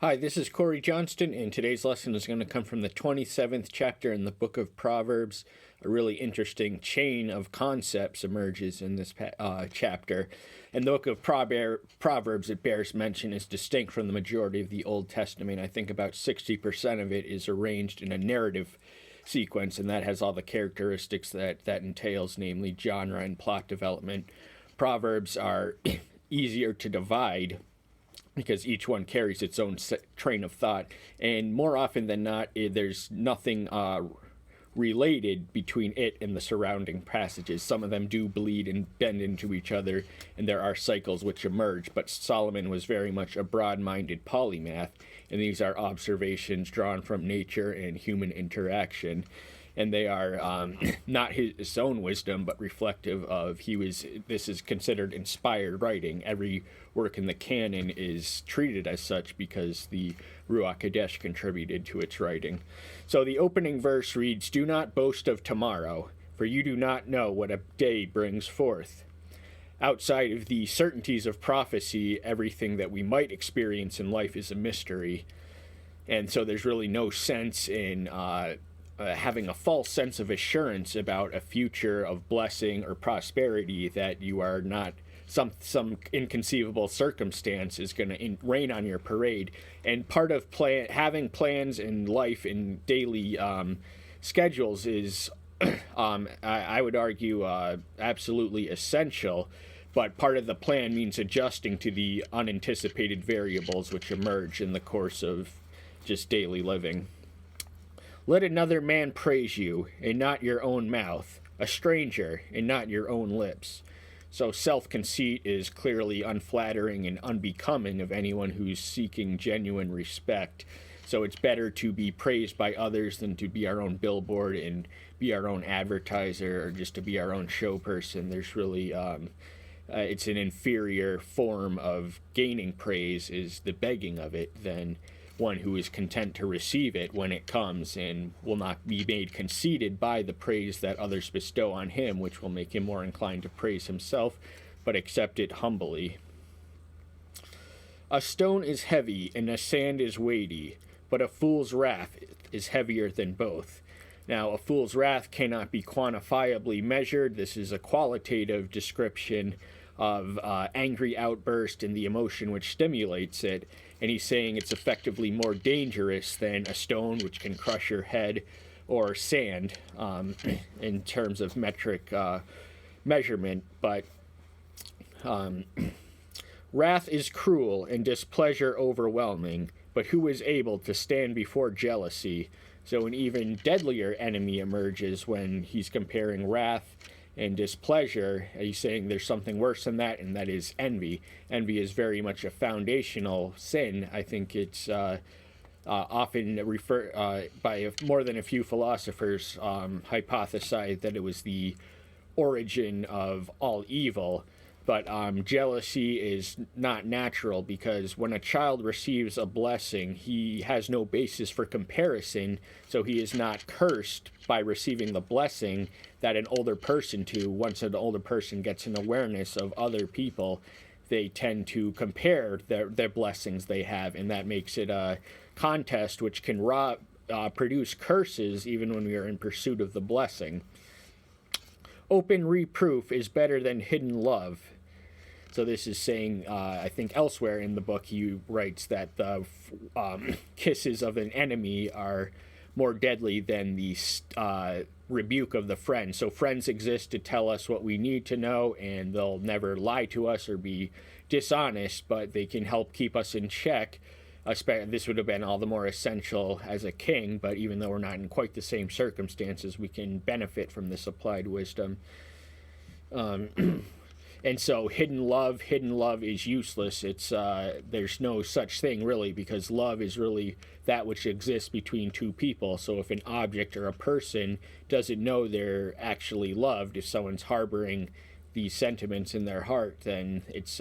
Hi, this is Corey Johnston, and today's lesson is going to come from the 27th chapter in the book of Proverbs. A really interesting chain of concepts emerges in this chapter. And the book of Proverbs, it bears mention, is distinct from the majority of the Old Testament. I think about 60% of it is arranged in a narrative sequence, and that has all the characteristics that entails, namely genre and plot development. Proverbs are easier to divide because each one carries its own train of thought, and more often than not, there's nothing related between it and the surrounding passages. Some of them do bleed and bend into each other, and there are cycles which emerge, but Solomon was very much a broad-minded polymath, and these are observations drawn from nature and human interaction. And they are not his own wisdom, but reflective of this is considered inspired writing. Every work in the canon is treated as such because the Ruach Kodesh contributed to its writing. So the opening verse reads, "Do not boast of tomorrow, for you do not know what a day brings forth." Outside of the certainties of prophecy, everything that we might experience in life is a mystery. And so there's really no sense in having a false sense of assurance about a future of blessing or prosperity that you are not some inconceivable circumstance is going to rain on your parade. And part of having plans in life in daily schedules is, I would argue, absolutely essential. But part of the plan means adjusting to the unanticipated variables which emerge in the course of just daily living. Let another man praise you, and not your own mouth, a stranger, and not your own lips. So self-conceit is clearly unflattering and unbecoming of anyone who's seeking genuine respect. So it's better to be praised by others than to be our own billboard and be our own advertiser or just to be our own show person. There's really, it's an inferior form of gaining praise is the begging of it than one who is content to receive it when it comes and will not be made conceited by the praise that others bestow on him, which will make him more inclined to praise himself, but accept it humbly. A stone is heavy and a sand is weighty, but a fool's wrath is heavier than both. Now, a fool's wrath cannot be quantifiably measured. This is a qualitative description of angry outburst and the emotion which stimulates it. And he's saying it's effectively more dangerous than a stone, which can crush your head, or sand in terms of metric measurement. But wrath is cruel and displeasure overwhelming, but who is able to stand before jealousy? So an even deadlier enemy emerges when he's comparing wrath and displeasure. He's saying there's something worse than that, and that is envy. Envy is very much a foundational sin. I think it's often referred by more than a few philosophers hypothesized that it was the origin of all evil. But jealousy is not natural because when a child receives a blessing, he has no basis for comparison, so he is not cursed by receiving the blessing that an older person do. Once an older person gets an awareness of other people, they tend to compare their blessings they have, and that makes it a contest which can produce curses even when we are in pursuit of the blessing. Open reproof is better than hidden love. So this is saying, I think elsewhere in the book, he writes that the kisses of an enemy are more deadly than the rebuke of the friend. So friends exist to tell us what we need to know, and they'll never lie to us or be dishonest, but they can help keep us in check. This would have been all the more essential as a king, but even though we're not in quite the same circumstances, we can benefit from this applied wisdom. And so hidden love is useless. It's there's no such thing really, because love is really that which exists between two people. So if an object or a person doesn't know they're actually loved, if someone's harboring these sentiments in their heart, then it's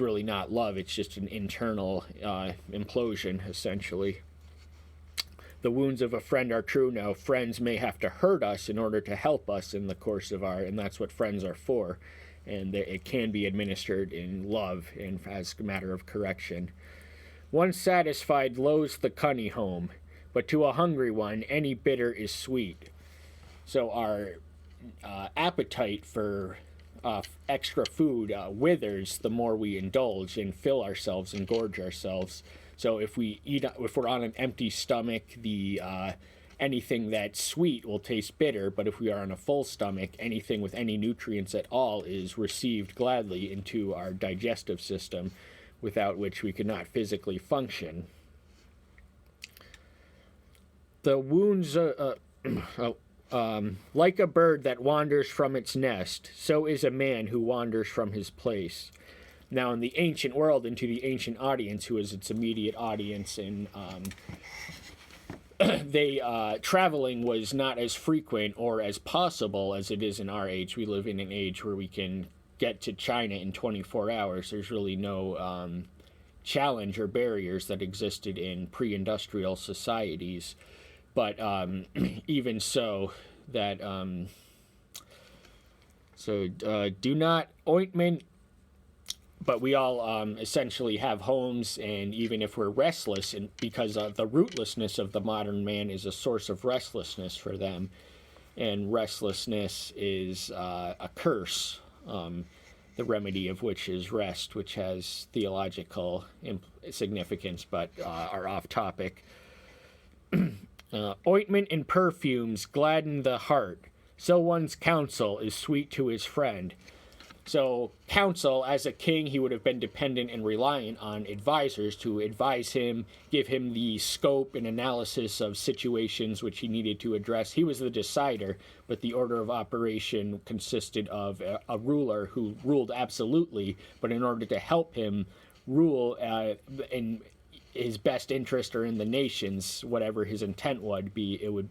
really not love. It's just an internal implosion, essentially. The wounds of a friend are true. Now, friends may have to hurt us in order to help us in the course of and that's what friends are for. And it can be administered in love and as a matter of correction. One satisfied loathes the honeycomb, but to a hungry one any bitter is sweet. So our appetite for extra food withers the more we indulge and fill ourselves and gorge ourselves. So if we're on an empty stomach, the anything that's sweet will taste bitter, but if we are on a full stomach, anything with any nutrients at all is received gladly into our digestive system, without which we could not physically function. The wounds, like a bird that wanders from its nest, so is a man who wanders from his place. Now, in the ancient world, and to the ancient audience, who is its immediate audience, and traveling was not as frequent or as possible as it is in our age. We live in an age where we can get to China in 24 hours. There's really no challenge or barriers that existed in pre-industrial societies. But even so, that do not ointment. But we all essentially have homes, and even if we're restless, and because the rootlessness of the modern man is a source of restlessness for them, and restlessness is a curse, the remedy of which is rest, which has theological significance, but are off topic. Ointment and perfumes gladden the heart, so one's counsel is sweet to his friend. So counsel, as a king, he would have been dependent and reliant on advisors to advise him, give him the scope and analysis of situations which he needed to address. He was the decider, but the order of operation consisted of a ruler who ruled absolutely, but in order to help him rule in his best interest or in the nation's, whatever his intent would be, he would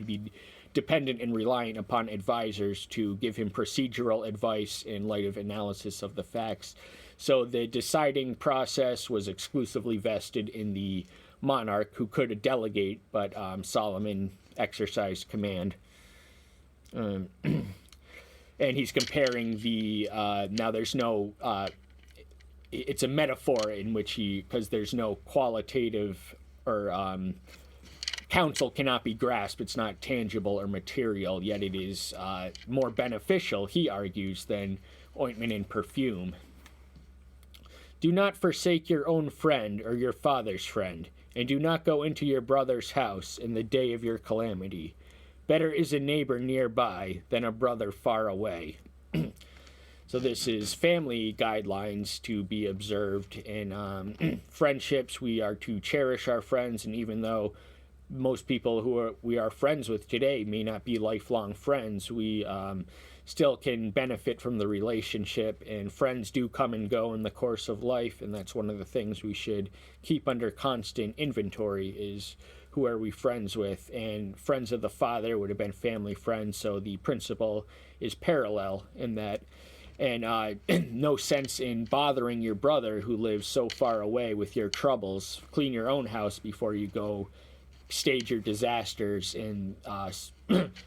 be dependent and reliant upon advisors to give him procedural advice in light of analysis of the facts. So the deciding process was exclusively vested in the monarch, who could delegate, but Solomon exercised command. And he's comparing now there's no, it's a metaphor in which because there's no qualitative or counsel cannot be grasped, it's not tangible or material, yet it is more beneficial, he argues, than ointment and perfume. Do not forsake your own friend or your father's friend, and do not go into your brother's house in the day of your calamity. Better is a neighbor nearby than a brother far away. So this is family guidelines to be observed. In friendships, we are to cherish our friends, and even though most people we are friends with today may not be lifelong friends, we still can benefit from the relationship, and friends do come and go in the course of life, and that's one of the things we should keep under constant inventory is who are we friends with. And friends of the father would have been family friends, so the principle is parallel in that. And no sense in bothering your brother who lives so far away with your troubles. Clean your own house before you go stage your disasters in a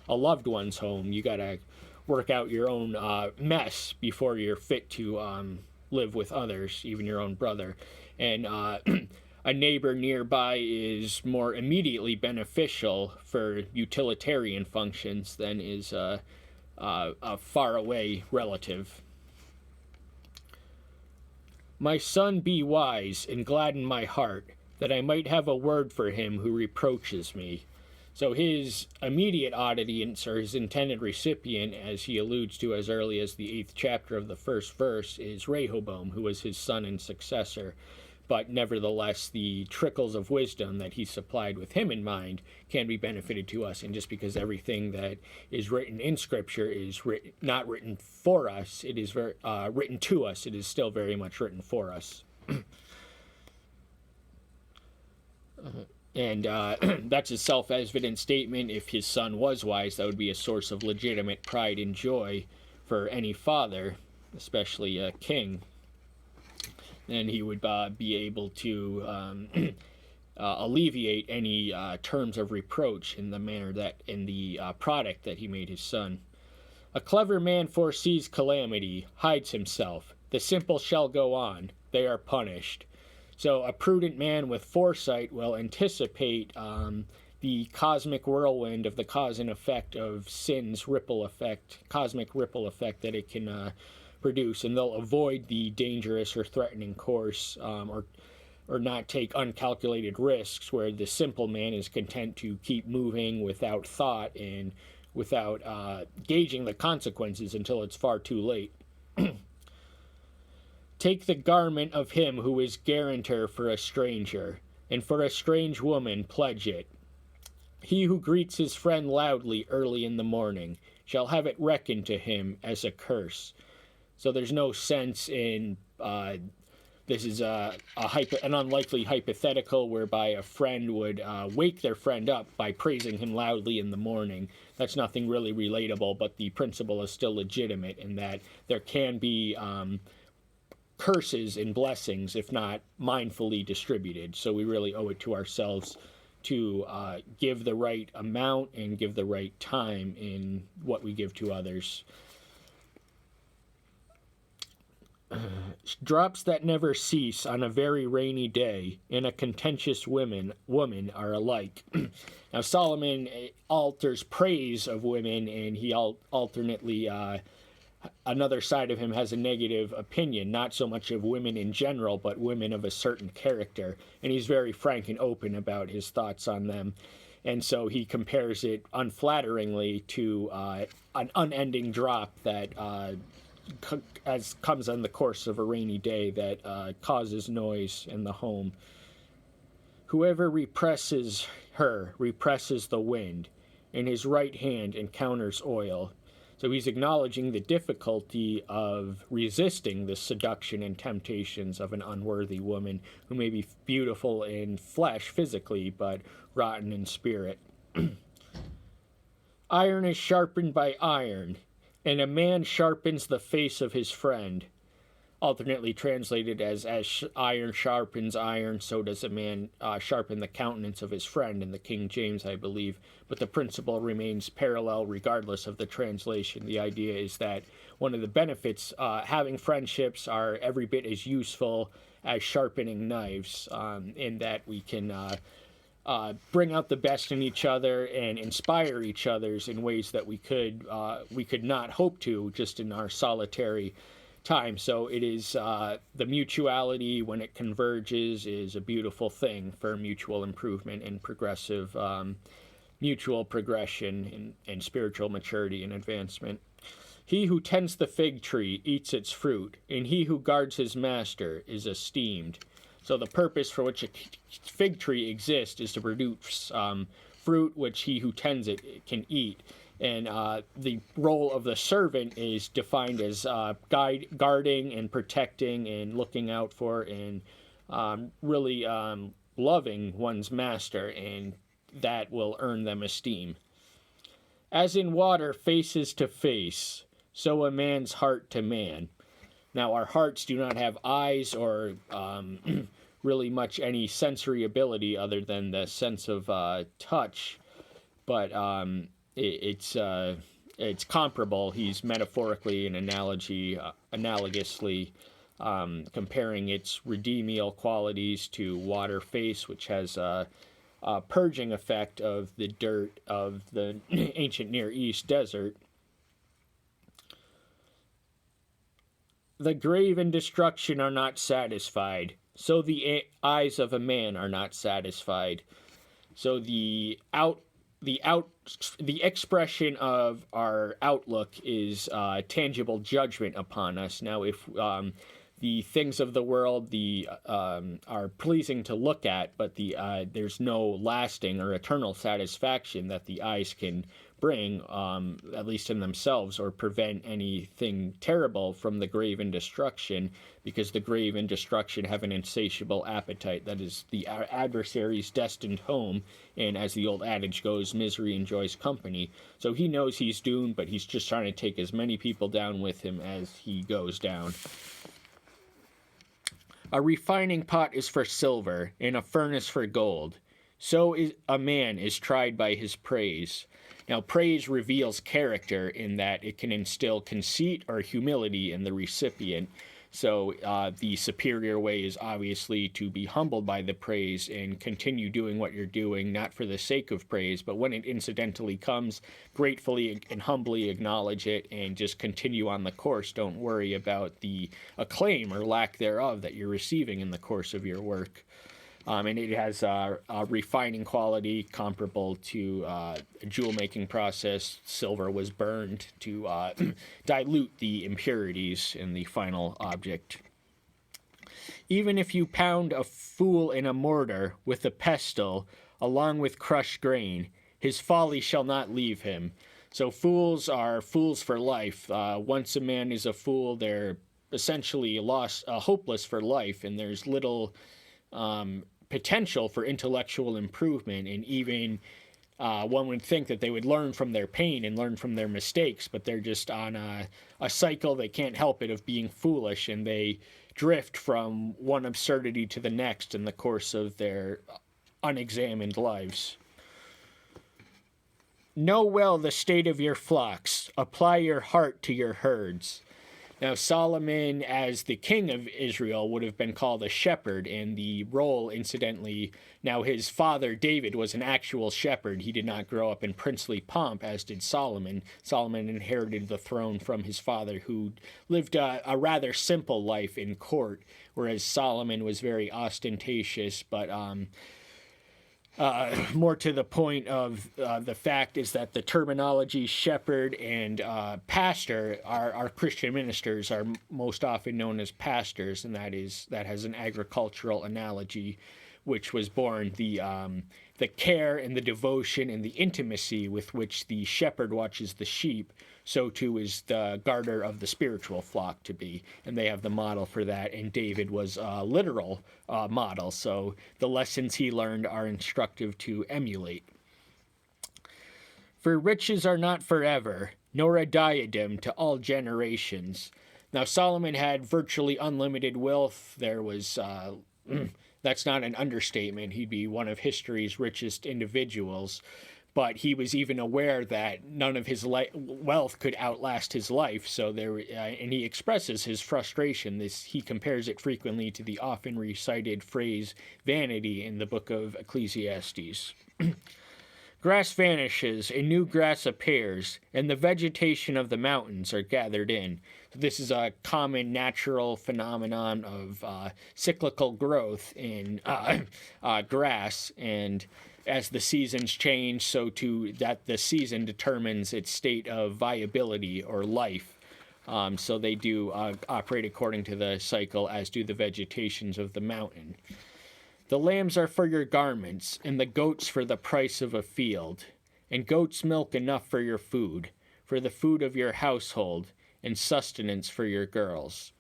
loved one's home. You gotta work out your own mess before you're fit to live with others, even your own brother. And a neighbor nearby is more immediately beneficial for utilitarian functions than is a far away relative. My son, be wise and gladden my heart, that I might have a word for him who reproaches me. So his immediate audience, or his intended recipient, as he alludes to as early as the 8th chapter of the first verse, is Rehoboam, who was his son and successor. But nevertheless, the trickles of wisdom that he supplied with him in mind can be benefited to us. And just because everything that is written in Scripture is not written for us, it is written to us, it is still very much written for us. And that's a self-evident statement. If his son was wise, that would be a source of legitimate pride and joy for any father, especially a king. And he would be able to alleviate any terms of reproach in the manner that in the product that he made his son. A clever man foresees calamity, hides himself. The simple shall go on; they are punished. So a prudent man with foresight will anticipate the cosmic whirlwind of the cause and effect of sin's cosmic ripple effect that it can produce, and they'll avoid the dangerous or threatening course, or not take uncalculated risks, where the simple man is content to keep moving without thought and without gauging the consequences until it's far too late. Take the garment of him who is guarantor for a stranger, and for a strange woman pledge it. He who greets his friend loudly early in the morning shall have it reckoned to him as a curse. So there's no sense in this is an unlikely hypothetical whereby a friend would wake their friend up by praising him loudly in the morning. That's nothing really relatable, but the principle is still legitimate in that there can be curses and blessings if not mindfully distributed. So we really owe it to ourselves to give the right amount and give the right time in what we give to others. Drops that never cease on a very rainy day and a contentious woman are alike. Now Solomon alters praise of women, and he alternately another side of him has a negative opinion, not so much of women in general, but women of a certain character. And he's very frank and open about his thoughts on them. And so he compares it unflatteringly to an unending drop that comes on the course of a rainy day that causes noise in the home. Whoever represses her represses the wind, and his right hand encounters oil. So he's acknowledging the difficulty of resisting the seduction and temptations of an unworthy woman who may be beautiful in flesh physically, but rotten in spirit. Iron is sharpened by iron, and a man sharpens the face of his friend. Alternately translated as iron sharpens iron, so does a man sharpen the countenance of his friend in the King James, I believe. But the principle remains parallel regardless of the translation. The idea is that one of the benefits, having friendships are every bit as useful as sharpening knives, in that we can bring out the best in each other and inspire each other's in ways that we could not hope to just in our solitary time. So it is the mutuality, when it converges, is a beautiful thing for mutual improvement and progressive mutual progression and spiritual maturity and advancement. He who tends the fig tree eats its fruit, and he who guards his master is esteemed. So the purpose for which a fig tree exists is to produce fruit which he who tends it can eat. And the role of the servant is defined as guarding and protecting and looking out for and really loving one's master, and that will earn them esteem. As in water faces to face, so a man's heart to man. Now, our hearts do not have eyes or really much any sensory ability other than the sense of touch, but it's comparable. He's metaphorically and analogously comparing its redeemial qualities to water face, which has a purging effect of the dirt of the ancient Near East desert. The grave and destruction are not satisfied, so the eyes of a man are not satisfied. So the expression of our outlook is tangible judgment upon us. Now, if the things of the world are pleasing to look at, but there's no lasting or eternal satisfaction that the eyes can bring, at least in themselves, or prevent anything terrible from the grave and destruction, because the grave and destruction have an insatiable appetite that is the adversary's destined home, and as the old adage goes, misery enjoys company. So he knows he's doomed, but he's just trying to take as many people down with him as he goes down. A refining pot is for silver, and a furnace for gold. So a man is tried by his praise. Now, praise reveals character in that it can instill conceit or humility in the recipient. So the superior way is obviously to be humbled by the praise and continue doing what you're doing, not for the sake of praise, but when it incidentally comes, gratefully and humbly acknowledge it and just continue on the course. Don't worry about the acclaim or lack thereof that you're receiving in the course of your work. And it has a refining quality comparable to a jewel-making process. Silver was burned to dilute the impurities in the final object. Even if you pound a fool in a mortar with a pestle, along with crushed grain, his folly shall not leave him. So fools are fools for life. Once a man is a fool, they're essentially hopeless for life, and there's little potential for intellectual improvement, and even one would think that they would learn from their pain and learn from their mistakes, but they're just on a cycle, they can't help it, of being foolish, and they drift from one absurdity to the next in the course of their unexamined lives. Know well the state of your flocks, apply your heart to your herds. Now, Solomon, as the king of Israel, would have been called a shepherd, and the role, incidentally, now his father, David, was an actual shepherd. He did not grow up in princely pomp, as did Solomon. Solomon inherited the throne from his father, who lived a rather simple life in court, whereas Solomon was very ostentatious, but more to the point of the fact is that the terminology shepherd and pastor, our Christian ministers are most often known as pastors, and that has an agricultural analogy, which was born the care and the devotion and the intimacy with which the shepherd watches the sheep, so too is the guarder of the spiritual flock to be. And they have the model for that, and David was a literal model, so the lessons he learned are instructive to emulate. For riches are not forever, nor a diadem to all generations. Now Solomon had virtually unlimited wealth. There was that's not an understatement. He'd be one of history's richest individuals. But he was even aware that none of his wealth could outlast his life. So and he expresses his frustration. He compares it frequently to the often recited phrase vanity in the book of Ecclesiastes. Grass vanishes, and new grass appears, and the vegetation of the mountains are gathered in. This is a common natural phenomenon of cyclical growth in grass, and as the seasons change, so too that the season determines its state of viability or life. So they do operate according to the cycle, as do the vegetations of the mountain. The lambs are for your garments, and the goats for the price of a field, and goat's milk enough for your food, for the food of your household, and sustenance for your girls.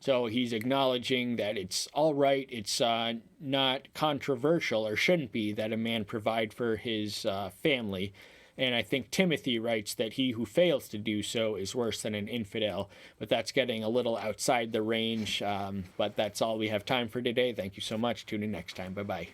So he's acknowledging that it's all right, it's not controversial, or shouldn't be, that a man provide for his family. And I think Timothy writes that he who fails to do so is worse than an infidel. But that's getting a little outside the range. But that's all we have time for today. Thank you so much. Tune in next time. Bye-bye.